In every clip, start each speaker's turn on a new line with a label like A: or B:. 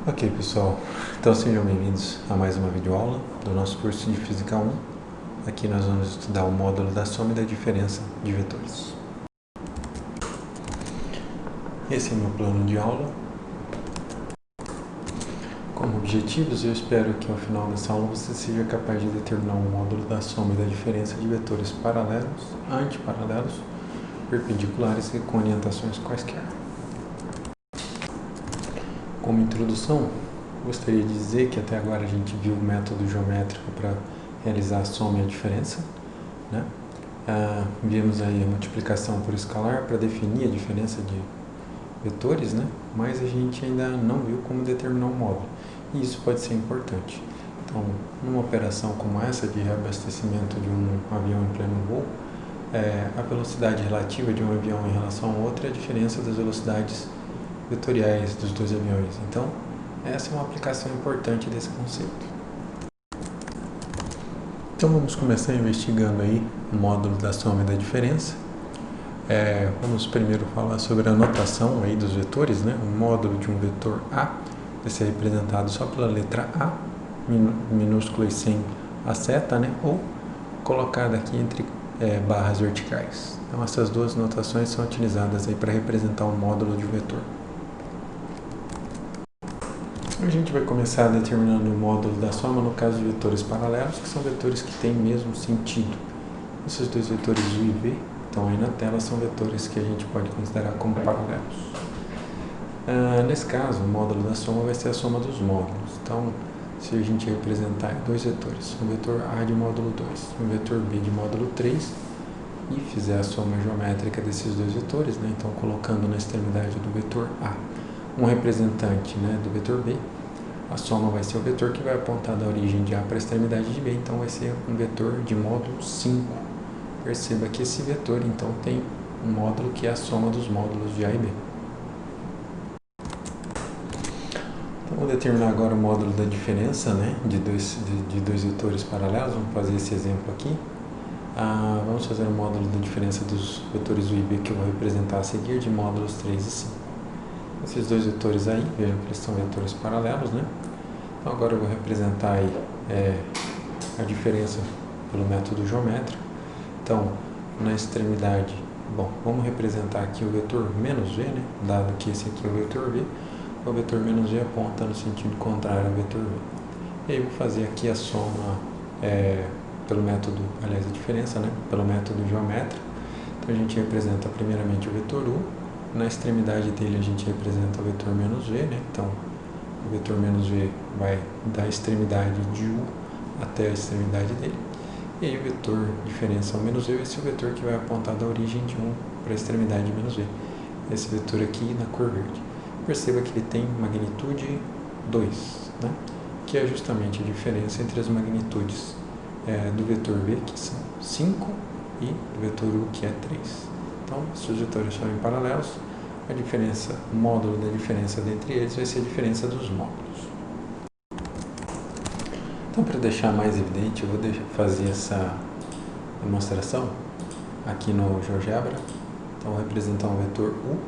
A: Ok, pessoal, então sejam bem-vindos a mais uma videoaula do nosso curso de Física 1. Aqui nós vamos estudar o módulo da soma e da diferença de vetores. Esse é o meu plano de aula. Como objetivos, eu espero que ao final dessa aula você seja capaz de determinar o módulo da soma e da diferença de vetores paralelos, antiparalelos, perpendiculares e com orientações quaisquer. Como introdução, gostaria de dizer que até agora a gente viu o método geométrico para realizar a soma e a diferença, né? Vimos aí a multiplicação por escalar para definir a diferença de vetores, né? Mas a gente ainda não viu como determinar um módulo, e isso pode ser importante. Então, numa operação como essa de reabastecimento de um avião em pleno voo, a velocidade relativa de um avião em relação ao outro é a diferença das velocidades vetoriais dos dois aviões. Então, essa é uma aplicação importante desse conceito. Então, vamos começar investigando aí o módulo da soma e da diferença. Vamos primeiro falar sobre a notação aí dos vetores, né? O módulo de um vetor A vai ser representado só pela letra A, minúscula e sem a seta, né? Ou colocada aqui entre barras verticais. Então, essas duas notações são utilizadas aí para representar o módulo de um vetor. A gente vai começar determinando o módulo da soma no caso de vetores paralelos, que são vetores que têm mesmo sentido. Esses dois vetores U e V estão aí na tela, são vetores que a gente pode considerar como paralelos. Nesse caso, o módulo da soma vai ser a soma dos módulos. Então, se a gente representar dois vetores, um vetor A de módulo 2 e um vetor B de módulo 3, e fizer a soma geométrica desses dois vetores, né? Então colocando na extremidade do vetor A um representante, né, do vetor B, a soma vai ser o vetor que vai apontar da origem de A para a extremidade de B, então vai ser um vetor de módulo 5. Perceba que esse vetor então tem um módulo que é a soma dos módulos de A e B. Então, vou determinar agora o módulo da diferença, né, de dois vetores paralelos. Vamos fazer esse exemplo aqui. Vamos fazer o módulo da diferença dos vetores U e B que eu vou representar a seguir de módulos 3 e 5. Esses dois vetores aí, vejam que eles são vetores paralelos, né? Então agora eu vou representar aí a diferença pelo método geométrico. Então, na extremidade, vamos representar aqui o vetor menos v, né? Dado que esse aqui é o vetor v, o vetor menos v aponta no sentido contrário ao vetor v. E aí eu vou fazer aqui a soma pelo método, aliás, a diferença, né? Pelo método geométrico. Então a gente representa primeiramente o vetor u. Na extremidade dele a gente representa o vetor menos v, né? Então, o vetor menos v vai da extremidade de u até a extremidade dele. E aí o vetor diferença ao menos v vai ser o vetor que vai apontar da origem de 1 para a extremidade de menos v. Esse vetor aqui na cor verde. Perceba que ele tem magnitude 2, né? Que é justamente a diferença entre as magnitudes do vetor v, que são 5, e do vetor u, que é 3. Então, se os vetores forem paralelos, a diferença, o módulo da diferença dentre eles vai ser a diferença dos módulos. Então, para deixar mais evidente, eu vou fazer essa demonstração aqui no GeoGebra. Então, vou representar um vetor U,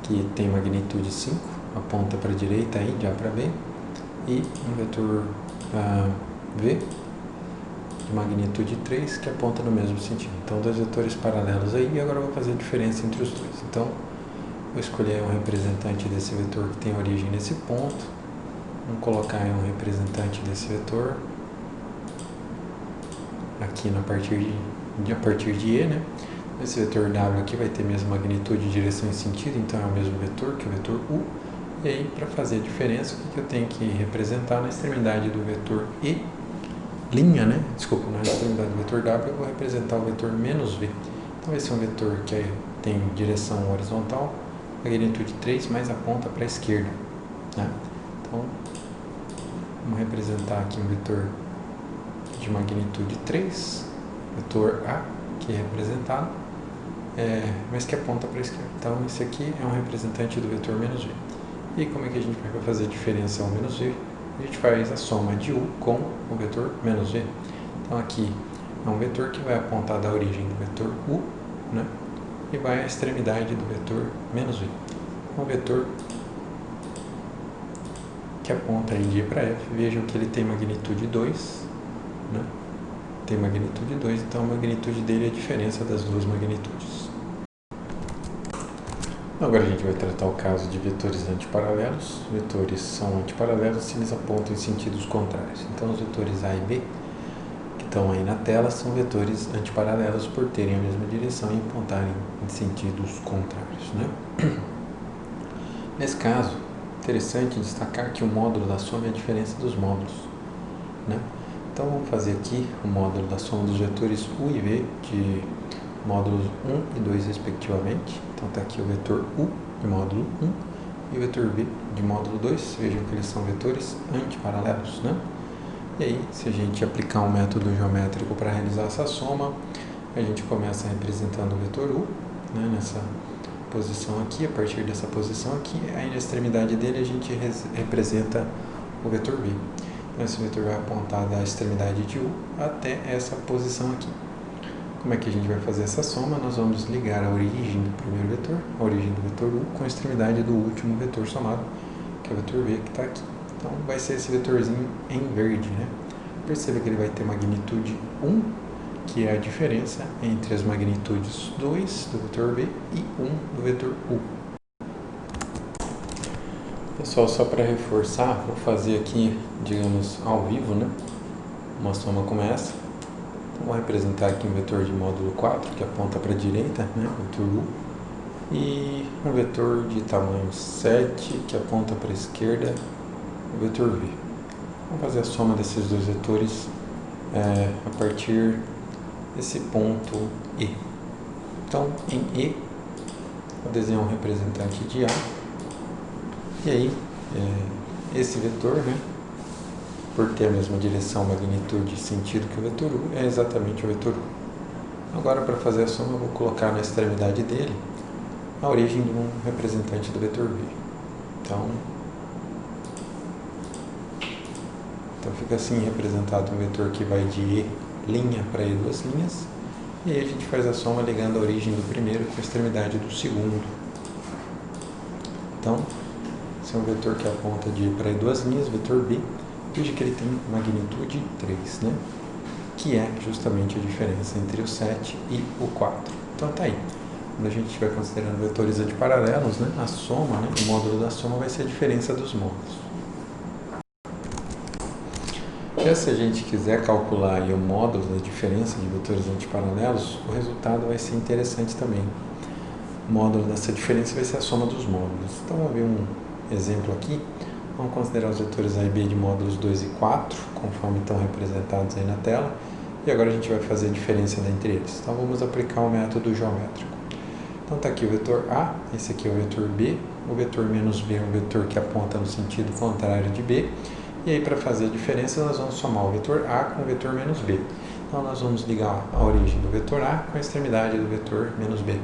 A: que tem magnitude 5, aponta para a direita aí, de A para B, e um vetor V, de magnitude 3, que aponta no mesmo sentido. Então, dois vetores paralelos aí, e agora eu vou fazer a diferença entre os dois. Então, vou escolher um representante desse vetor que tem origem nesse ponto. Vamos colocar um representante desse vetor aqui a partir de E, né? Esse vetor W aqui vai ter a mesma magnitude, direção e sentido, então é o mesmo vetor, que é o vetor U. E aí, para fazer a diferença, o que eu tenho que representar na extremidade do vetor E, linha, né? Desculpa, na extremidade do vetor W eu vou representar o vetor menos V. Então esse é um vetor que tem direção horizontal, magnitude 3, mas aponta para a esquerda, né? Então, vamos representar aqui um vetor de magnitude 3, vetor A, que é representado, mas que aponta para a esquerda. Então esse aqui é um representante do vetor menos V. E como é que a gente vai fazer a diferença ao menos V? A gente faz a soma de U com o vetor menos V. Então aqui é um vetor que vai apontar da origem do vetor U, né? E vai à extremidade do vetor menos V. Um vetor que aponta aí de E para F. Vejam que ele tem magnitude 2, né? Tem magnitude 2, então a magnitude dele é a diferença das duas magnitudes. Agora a gente vai tratar o caso de vetores antiparalelos. Vetores são antiparalelos se eles apontam em sentidos contrários. Então os vetores A e B, que estão aí na tela, são vetores antiparalelos por terem a mesma direção e apontarem em sentidos contrários, né? Nesse caso, interessante destacar que o módulo da soma é a diferença dos módulos, né? Então vamos fazer aqui o módulo da soma dos vetores U e V de módulos 1 e 2 respectivamente. Então está aqui o vetor U de módulo 1 e o vetor V de módulo 2. Vejam que eles são vetores antiparalelos, né? E aí, se a gente aplicar um método geométrico para realizar essa soma, a gente começa representando o vetor U, né, nessa posição aqui. A partir dessa posição aqui, aí na extremidade dele a gente representa o vetor V. Então esse vetor vai apontar da extremidade de U até essa posição aqui. Como é que a gente vai fazer essa soma? Nós vamos ligar a origem do primeiro vetor, a origem do vetor U, com a extremidade do último vetor somado, que é o vetor V que está aqui. Então vai ser esse vetorzinho em verde, né? Perceba que ele vai ter magnitude 1, que é a diferença entre as magnitudes 2 do vetor V e 1 do vetor U. Pessoal, só para reforçar, vou fazer aqui, digamos, ao vivo, né? Uma soma como essa. Então, vou representar aqui um vetor de módulo 4, que aponta para a direita, né? O vetor U. E um vetor de tamanho 7, que aponta para a esquerda, o vetor V. Vamos fazer a soma desses dois vetores a partir desse ponto E. Então, em E, vou desenhar um representante de A. E aí, esse vetor, né, por ter a mesma direção, magnitude e sentido que o vetor U, é exatamente o vetor U. Agora, para fazer a soma, eu vou colocar na extremidade dele a origem de um representante do vetor V. Então fica assim representado um vetor que vai de E' para E duas linhas. E aí a gente faz a soma ligando a origem do primeiro com a extremidade do segundo. Então, esse é um vetor que aponta de E para E duas linhas, vetor B. Veja que ele tem magnitude 3, né? Que é justamente a diferença entre o 7 e o 4. Então tá aí. Quando a gente estiver considerando vetores antiparalelos, né, a soma, né, o módulo da soma vai ser a diferença dos módulos. Já se a gente quiser calcular aí o módulo da diferença de vetores antiparalelos, o resultado vai ser interessante também. O módulo dessa diferença vai ser a soma dos módulos. Então vamos ver um exemplo aqui. Vamos considerar os vetores A e B de módulos 2 e 4, conforme estão representados aí na tela. E agora a gente vai fazer a diferença entre eles. Então vamos aplicar o método geométrico. Então está aqui o vetor A, esse aqui é o vetor B. O vetor menos B é um vetor que aponta no sentido contrário de B. E aí, para fazer a diferença, nós vamos somar o vetor A com o vetor menos B. Então, nós vamos ligar a origem do vetor A com a extremidade do vetor menos B.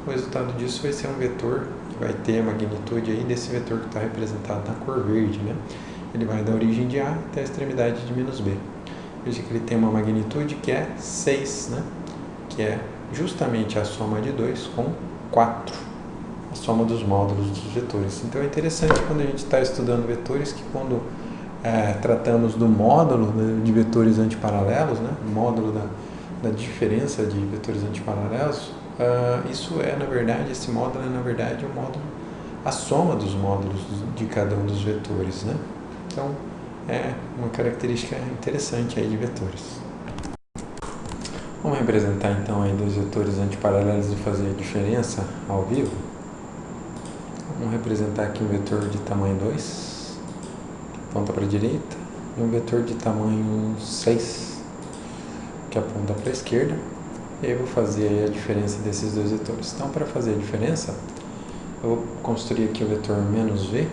A: O resultado disso vai ser um vetor que vai ter a magnitude aí desse vetor que está representado na cor verde, né? Ele vai da origem de A até a extremidade de menos B. Veja que ele tem uma magnitude que é 6, né? Que é justamente a soma de 2 com 4. A soma dos módulos dos vetores. Então, é interessante quando a gente está estudando vetores que quando tratamos do módulo de vetores antiparalelos, né? O módulo da diferença de vetores antiparalelos, isso na verdade, esse módulo é na verdade o módulo, a soma dos módulos de cada um dos vetores, né? Então, é uma característica interessante aí de vetores. Vamos representar então aí dois vetores antiparalelos e fazer a diferença ao vivo. Vamos representar aqui um vetor de tamanho 2, aponta para a direita, e um vetor de tamanho 6, que aponta para a esquerda. E aí eu vou fazer aí a diferença desses dois vetores. Então, para fazer a diferença, eu vou construir aqui o vetor menos V,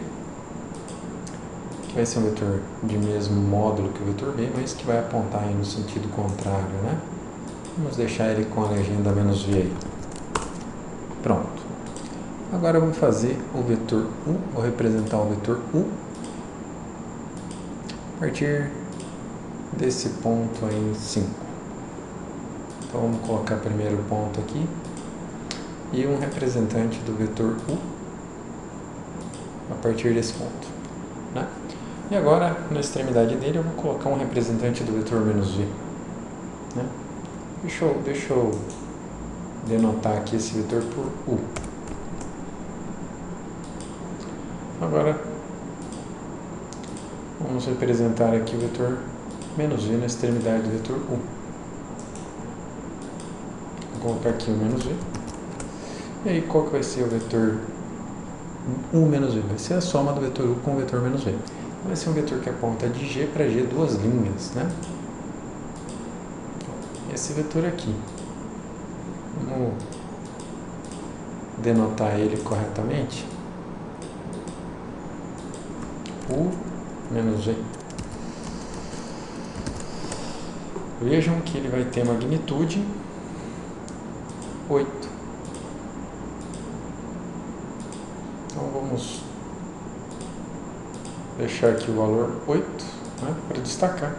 A: que vai ser um vetor de mesmo módulo que o vetor B, mas que vai apontar aí no sentido contrário, né? Vamos deixar ele com a legenda menos V aí. Pronto. Agora eu vou fazer o vetor U, vou representar o vetor U a partir desse ponto aí em 5. Então vamos colocar primeiro o ponto aqui e um representante do vetor U a partir desse ponto, né? E agora, na extremidade dele, eu vou colocar um representante do vetor menos v. Né? Deixa eu denotar aqui esse vetor por u. Agora, vamos representar aqui o vetor menos v na extremidade do vetor u. Vou colocar aqui o menos v. E aí, qual que vai ser o vetor u menos v? Vai ser a soma do vetor u com o vetor menos v. Vai ser um vetor que aponta de G para G duas linhas, né? Esse vetor aqui. Vamos denotar ele corretamente. U menos V. Vejam que ele vai ter magnitude 8. Então vamos deixar aqui o valor 8, né, para destacar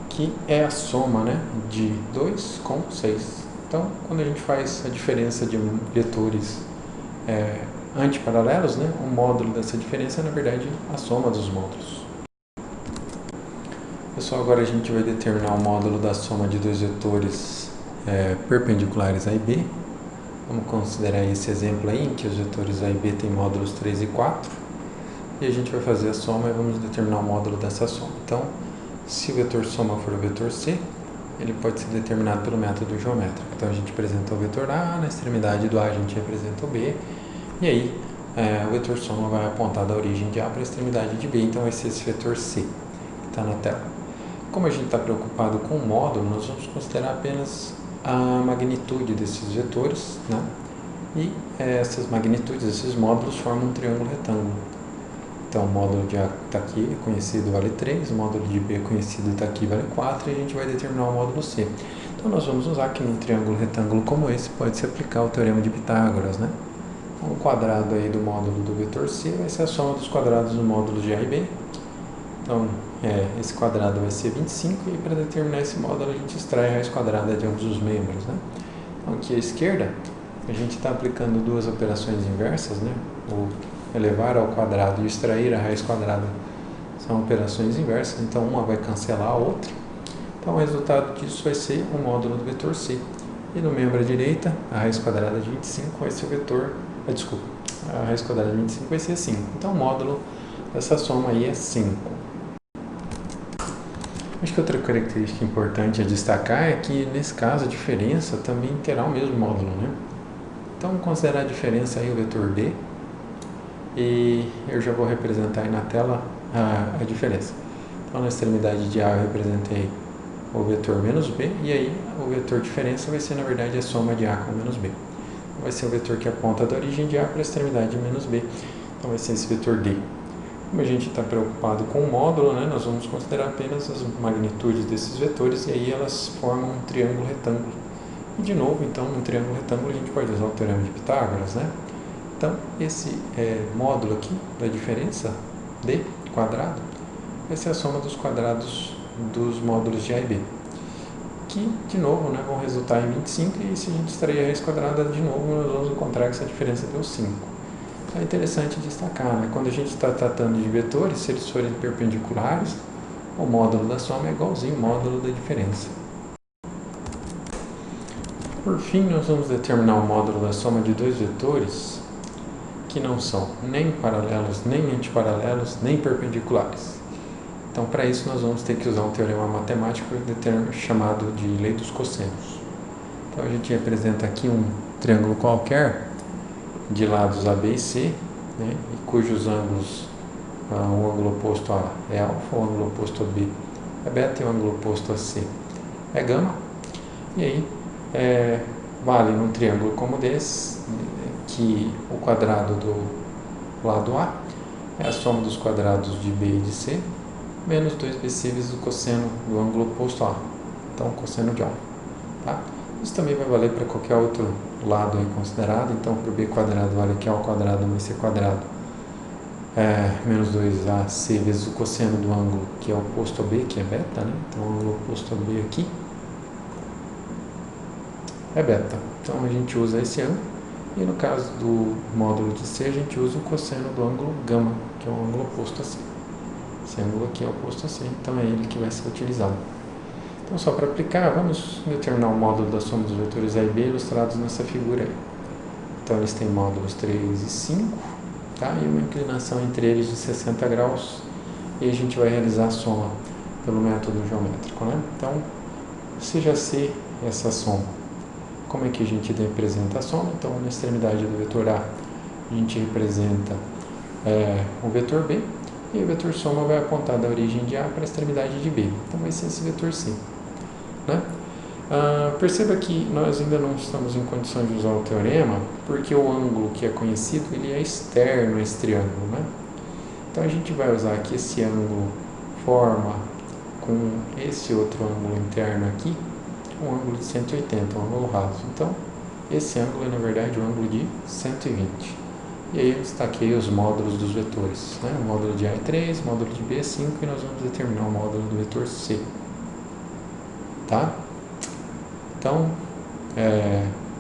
A: que é a soma, né, de 2 com 6. Então, quando a gente faz a diferença de vetores antiparalelos, né, o módulo dessa diferença é, na verdade, a soma dos módulos. Pessoal, agora a gente vai determinar o módulo da soma de dois vetores perpendiculares a e b. Vamos considerar esse exemplo aí, em que os vetores a e b têm módulos 3 e 4. E a gente vai fazer a soma e vamos determinar o módulo dessa soma. Então, se o vetor soma for o vetor C, ele pode ser determinado pelo método geométrico. Então, a gente apresenta o vetor A, na extremidade do A a gente representa o B, e aí o vetor soma vai apontar da origem de A para a extremidade de B, então vai ser esse vetor C, que está na tela. Como a gente está preocupado com o módulo, nós vamos considerar apenas a magnitude desses vetores, né? E essas magnitudes, esses módulos, formam um triângulo retângulo. Então, o módulo de A está aqui, conhecido, vale 3, o módulo de B conhecido está aqui, vale 4, e a gente vai determinar o módulo C. Então, nós vamos usar que num triângulo retângulo como esse, pode-se aplicar o teorema de Pitágoras, né? Então, o quadrado aí do módulo do vetor C vai ser a soma dos quadrados do módulo de A e B. Então, esse quadrado vai ser 25, e para determinar esse módulo a gente extrai a raiz quadrada de ambos os membros, né? Então, aqui à esquerda, a gente está aplicando duas operações inversas, né? O elevar ao quadrado e extrair a raiz quadrada são operações inversas, então uma vai cancelar a outra. Então, o resultado disso vai ser o módulo do vetor C. E no membro à direita, a raiz quadrada de 25 vai ser o vetor... a raiz quadrada de 25 vai ser 5. Então, o módulo dessa soma aí é 5. Acho que outra característica importante a destacar é que, nesse caso, a diferença também terá o mesmo módulo, né? Então, vamos considerar a diferença aí, o vetor B, e eu já vou representar aí na tela a diferença. Então, na extremidade de A eu representei o vetor menos B, e aí o vetor diferença vai ser, na verdade, a soma de A com menos B. Vai ser o vetor que aponta da origem de A para a extremidade de menos B, então vai ser esse vetor D. Como a gente está preocupado com o módulo, né, nós vamos considerar apenas as magnitudes desses vetores, e aí elas formam um triângulo retângulo. E de novo, então, num triângulo retângulo a gente pode usar o teorema de Pitágoras, né? Então, esse módulo aqui da diferença, D quadrado, vai ser a soma dos quadrados dos módulos de A e B, que, de novo, né, vão resultar em 25, e se a gente extrair a raiz quadrada, de novo, nós vamos encontrar que essa diferença deu 5. É interessante destacar, né? Quando a gente está tratando de vetores, se eles forem perpendiculares, o módulo da soma é igualzinho ao módulo da diferença. Por fim, nós vamos determinar o módulo da soma de dois vetores que não são nem paralelos, nem antiparalelos, nem perpendiculares. Então, para isso, nós vamos ter que usar um teorema matemático chamado de lei dos cossenos. Então, a gente representa aqui um triângulo qualquer de lados AB e C, né, e cujos ângulos, o ângulo oposto a é alfa, o ângulo oposto a B é beta e o ângulo oposto a C é gama. E aí, vale num triângulo como desse, que o quadrado do lado A é a soma dos quadrados de B e de C, menos 2 becíveis do cosseno do ângulo oposto a A, então cosseno de alfa. Tá? Isso também vai valer para qualquer outro lado aí considerado. Então, para o B quadrado vale aqui A ao quadrado mais C quadrado, menos 2AC vezes o cosseno do ângulo que é oposto a B, que é beta, né? Então, o ângulo oposto a B aqui é beta. Então, a gente usa esse ângulo. E no caso do módulo de C, a gente usa o cosseno do ângulo gama, que é o ângulo oposto a C. Esse ângulo aqui é oposto a C, então é ele que vai ser utilizado. Então, só para aplicar, vamos determinar o módulo da soma dos vetores A e B ilustrados nessa figura aí. Então, eles têm módulos 3 e 5, tá? E uma inclinação entre eles de 60 graus. E a gente vai realizar a soma pelo método geométrico, né? Então, seja C essa soma. Como é que a gente representa a soma? Então, na extremidade do vetor A, a gente representa o vetor B, e o vetor soma vai apontar da origem de A para a extremidade de B. Então, vai ser esse vetor C. Né? Perceba que nós ainda não estamos em condições de usar o teorema, porque o ângulo que é conhecido ele é externo a esse triângulo. Né? Então, a gente vai usar aqui esse ângulo forma com esse outro ângulo interno aqui, um ângulo de 180, um ângulo raso. Então, esse ângulo é, na verdade, um ângulo de 120. E aí eu destaquei os módulos dos vetores. Né? O módulo de A é 3, o módulo de B é 5, e nós vamos determinar o módulo do vetor C. Tá? Então,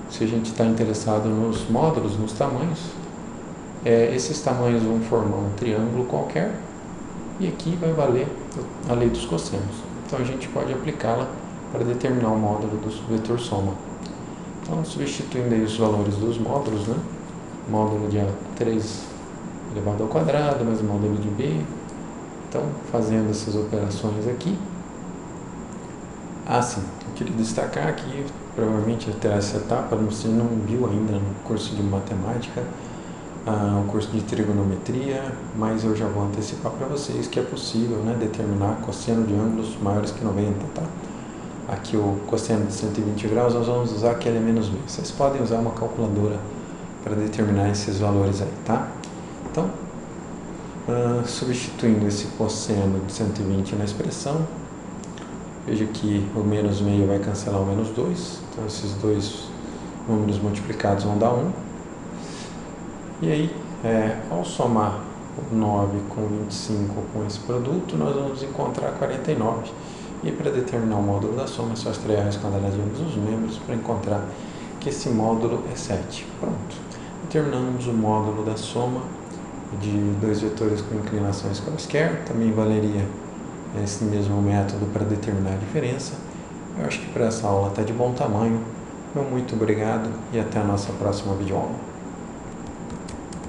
A: se a gente está interessado nos módulos, nos tamanhos, esses tamanhos vão formar um triângulo qualquer, e aqui vai valer a lei dos cossenos. Então, a gente pode aplicá-la para determinar o módulo do vetor soma. Então, substituindo aí os valores dos módulos, né? Módulo de A 3 elevado ao quadrado, mais o módulo de B. Então, fazendo essas operações aqui. Sim, eu queria destacar aqui, provavelmente até essa etapa, você não viu ainda no curso de matemática, o curso de trigonometria, mas eu já vou antecipar para vocês que é possível, né, determinar cosseno de ângulos maiores que 90, tá? Aqui o cosseno de 120 graus, nós vamos usar que ele é menos b. Vocês podem usar uma calculadora para determinar esses valores aí, tá? Então, substituindo esse cosseno de 120 na expressão, veja que o menos meio vai cancelar o menos 2, então esses dois números multiplicados vão dar 1. E aí, ao somar o 9 com 25 com esse produto, nós vamos encontrar 49. E para determinar o módulo da soma, é só extrair a raiz quadrada de ambos os membros para encontrar que esse módulo é 7. Pronto. Determinamos o módulo da soma de dois vetores com inclinações quaisquer. Também valeria esse mesmo método para determinar a diferença. Eu acho que para essa aula está de bom tamanho. Muito obrigado e até a nossa próxima videoaula.